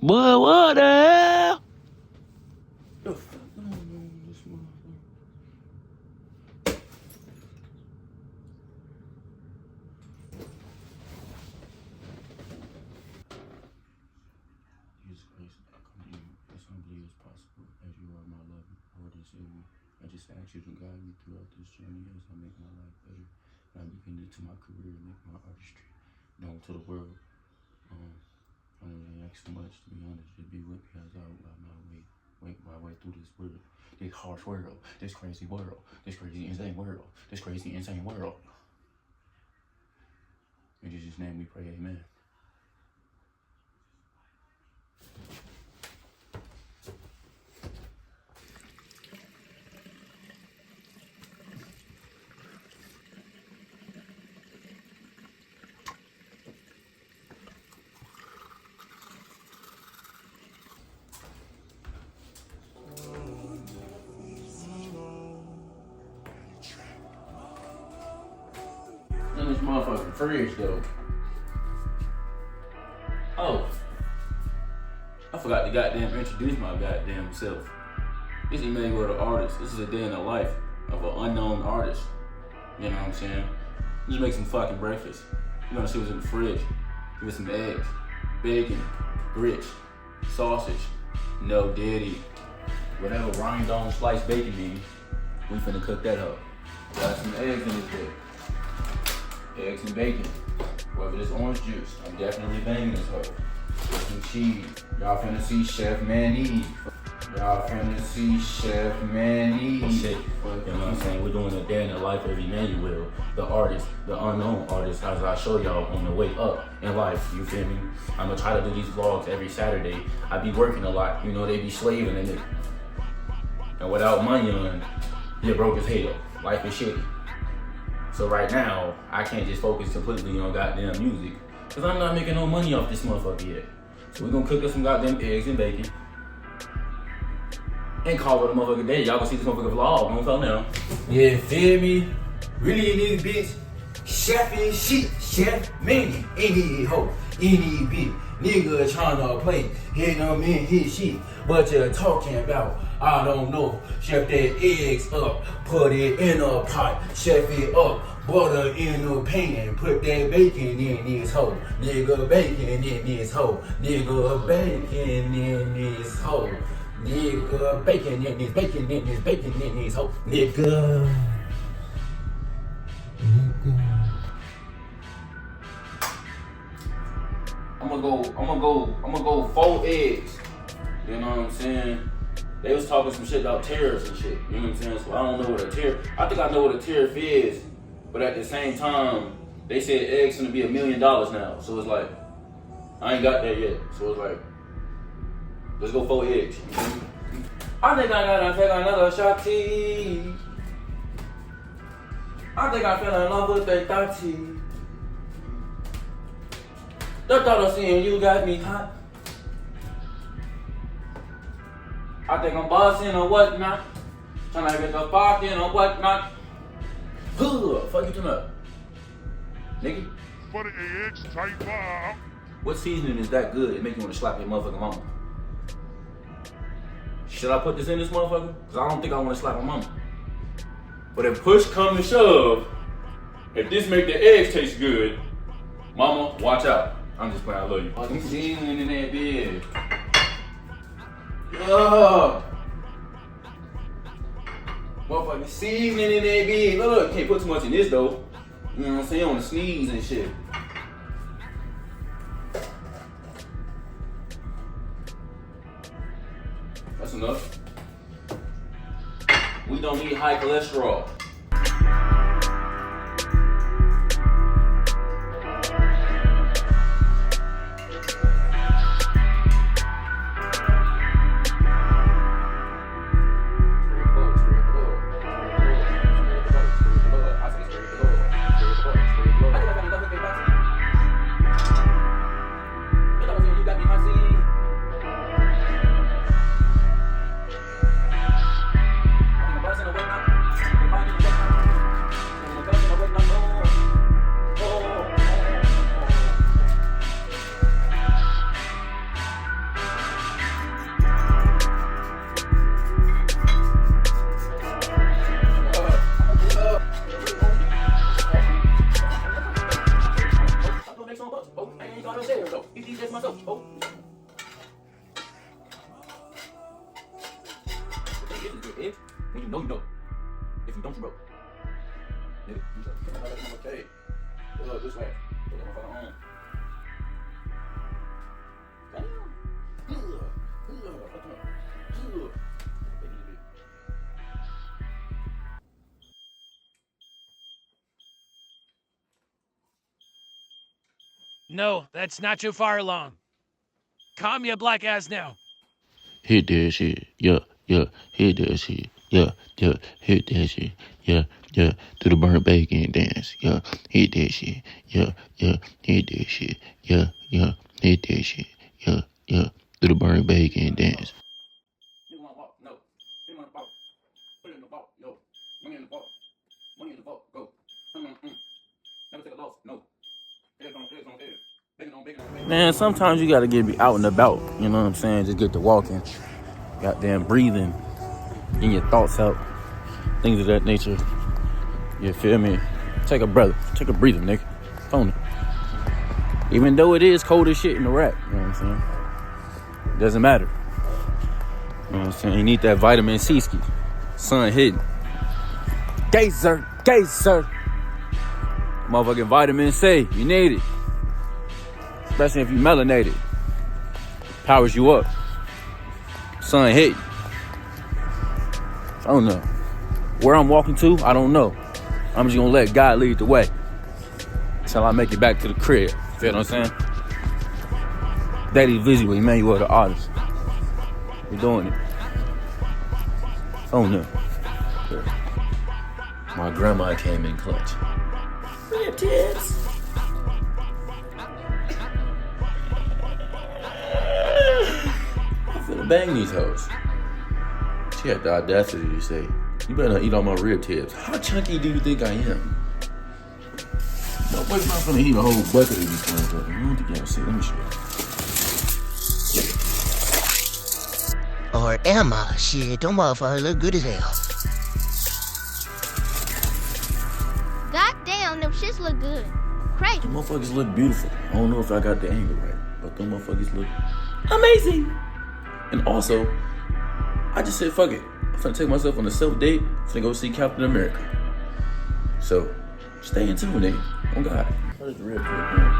Boy, what the hell? The fuck going on with this motherfucker? Jesus Christ, I come to you as humbly as possible, as you are my love, Lord and Savior. I just ask you to guide me throughout this journey as I make my life better. And I begin into my career and make my artistry known to the world. I don't really ask too much, to be honest. Just be with me as I make my way through this world. This harsh world, this crazy world, this crazy insane world, this crazy insane world. In Jesus' name we pray, amen. In this motherfucking fridge though. Oh, I forgot to goddamn introduce my goddamn self. This is Emmanuel the Artist. This is a day in the life of an unknown artist. You know what I'm saying? Just make some fucking breakfast. You wanna see what's in the fridge? Give us some eggs, bacon, grits, sausage, no diddy. Whatever rhinestone sliced bacon means, we finna cook that up. Got some eggs in this bit. Eggs and bacon. Whether it's orange juice, I'm definitely banging this hoe. Some cheese. Y'all finna see Chef Manny. Y'all finna see Chef Manny. Shit. You know what I'm saying? We're doing a day in the life of Emmanuel, the artist, the unknown artist, as I show y'all on the way up in life. You feel me? I'm gonna try to do these vlogs every Saturday. I be working a lot. You know, they be slaving in it. And without money on, you're broke as hell. Life is shitty. So right now, I can't just focus completely on goddamn music, cause I'm not making no money off this motherfucker yet. So we're gonna cook us some goddamn eggs and bacon, and call it a motherfucker day. Y'all gonna see this motherfucker vlog, don't fall now. Yeah, feel me? Really in this bitch, chef and shit, Chef Manny, any hoe, any bitch. Nigga tryna play, hit him in his shit. What you talking about? I don't know. Chef that eggs up, put it in a pot, chef it up, butter in a pan, put that bacon in this hoe. Nigga bacon in this hoe. Nigga bacon in this hoe. Nigga bacon in this, bacon in this, bacon in this hoe. Nigga. I'm gonna go 4 eggs. You know what I'm saying? They was talking some shit about tariffs and shit. You know what I'm saying? So I don't know what a tariff. I think I know what a tariff is, but at the same time, they said eggs gonna be $1 million now. So it's like, I ain't got that yet. So it's like, let's go 4 eggs. I think I gotta take another shot tea. I think I fell in love with that thotty. The thought of seeing you got me hot. I think I'm bossing or whatnot. Trying to get the parking or whatnot. Fuck you talking about? Nigga? For the eggs, type up. What seasoning is that good? It make you want to slap your motherfucking mama. Should I put this in this motherfucker? Cause I don't think I want to slap my mama. But if push come to shove, if this make the eggs taste good, mama, watch out. I'm just playing, I love you. Fucking seasoning in that bed. Motherfucking seasoning in that bed. Look, can't put too much in this though. You know what I'm saying? On the sneeze and shit. That's enough. We don't need high cholesterol. this way. Put that motherfucker on. No, that's not too far along. Calm your black ass now. Hit that shit, yeah, yeah, hit that shit, yeah, yeah, hit that shit, yeah, yeah, do the burnt bacon dance, yeah, hit that shit, yeah, yeah, hit that shit, yeah, yeah, hit that shit, yeah, yeah, do the burnt bacon dance. You want to walk? No. You want to walk? Put it in the vault. Yo. Money in the vault. Money in the vault. Go. Never take a loss. No. Heads on head. Bacon on bacon on bacon. Man, sometimes you gotta get out and about. You know what I'm saying? Just get to walking. Goddamn breathing. Getting your thoughts out. Things of that nature. You feel me? Take a breath. Take a breather, nigga. Phone it. Even though it is cold as shit in the rack. You know what I'm saying? It doesn't matter. You know what I'm saying? You need that vitamin C ski. Sun hitting. Gazer. Motherfucking vitamin C. You need it. Especially if you melanated. Powers you up. Sun hitting. I don't know. Where I'm walking to, I don't know. I'm just gonna let God lead the way. Until I make it back to the crib. Feel what I'm saying? Daily visit with Emmanuel the Artist. We're doing it. Oh no. My grandma came in clutch. Rib tips. I'm finna bang these hoes. She had the audacity to say, "You better not eat all my rib tips." How chunky do you think I am? Nobody's not finna eat a whole bucket of these motherfuckers. I don't think y'all see. Let me show you. Or am I? Shit, them motherfuckers look good as hell. Goddamn, them shits look good. Crazy. Them motherfuckers look beautiful. I don't know if I got the angle right, but them motherfuckers look amazing. And also, I just said, fuck it. I'm finna take myself on a self-date. I'm finna go see Captain America. So, stay in tune, nigga. Oh, God. Where's the real quick, man?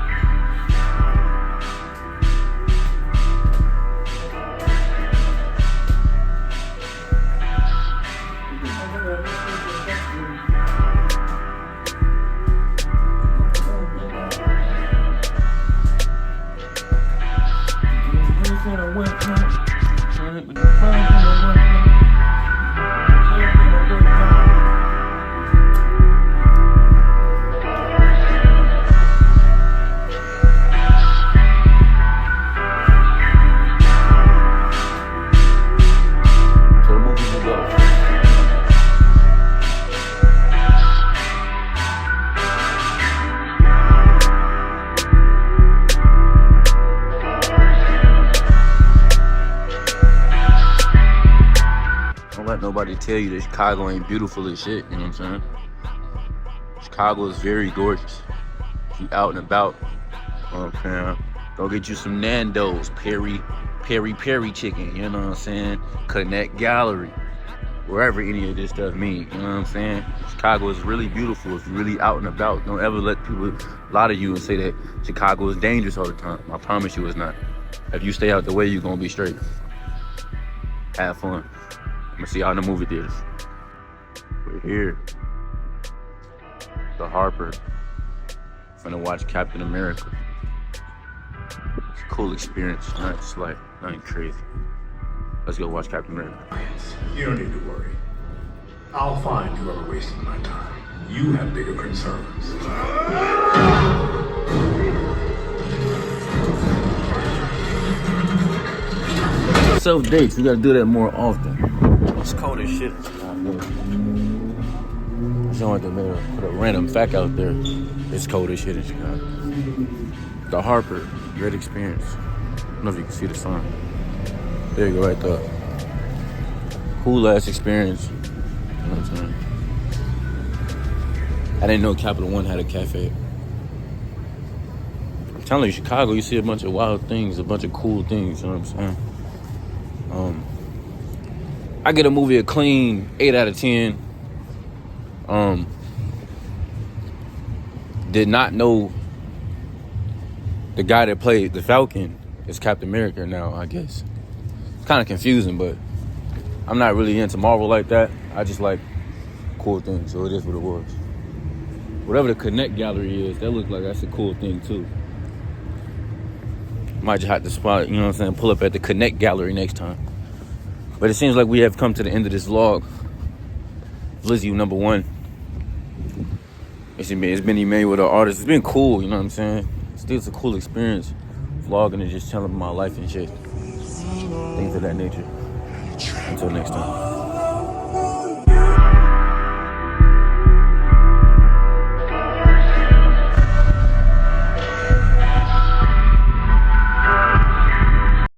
Nobody tell you that Chicago ain't beautiful as shit, you know what I'm saying? Chicago is very gorgeous. If you out and about, you know what I'm saying? Go get you some Nando's, peri chicken, you know what I'm saying? Connect Gallery, wherever any of this stuff mean, you know what I'm saying? Chicago is really beautiful if you're really out and about. Don't ever let people lie to you and say that Chicago is dangerous all the time. I promise you it's not. If you stay out the way, you're gonna be straight. Have fun. I'm gonna see y'all in the movie theaters. We're here. The Harper. Finna watch Captain America. It's a cool experience. Not just like nothing crazy. Let's go watch Captain America. You don't need to worry. I'll find whoever wasted my time. You have bigger concerns. Self-dates, you gotta do that more often. It's cold as shit. Someone could put a random fact out there. It's cold as shit in Chicago. The Harper, great experience. I don't know if you can see the sign. There you go, right there. Cool ass experience. You know what I'm saying? I didn't know Capital One had a cafe. I'm telling you, Chicago, you see a bunch of wild things, a bunch of cool things, you know what I'm saying? I get a movie a clean 8 out of 10. did not know the guy that played the Falcon is Captain America now, I guess. It's kind of confusing, but I'm not really into Marvel like that. I just like cool things, so it is what it was. Whatever the Connect Gallery is, that looks like that's a cool thing too. Might just have to spot, you know what I'm saying, pull up at the Connect Gallery next time. But it seems like we have come to the end of this vlog. Lizzie number 1. It's been Emmanuel the Artist. It's been cool, you know what I'm saying? Still, it's a cool experience, vlogging and just telling my life and shit. Things of that nature. Until next time.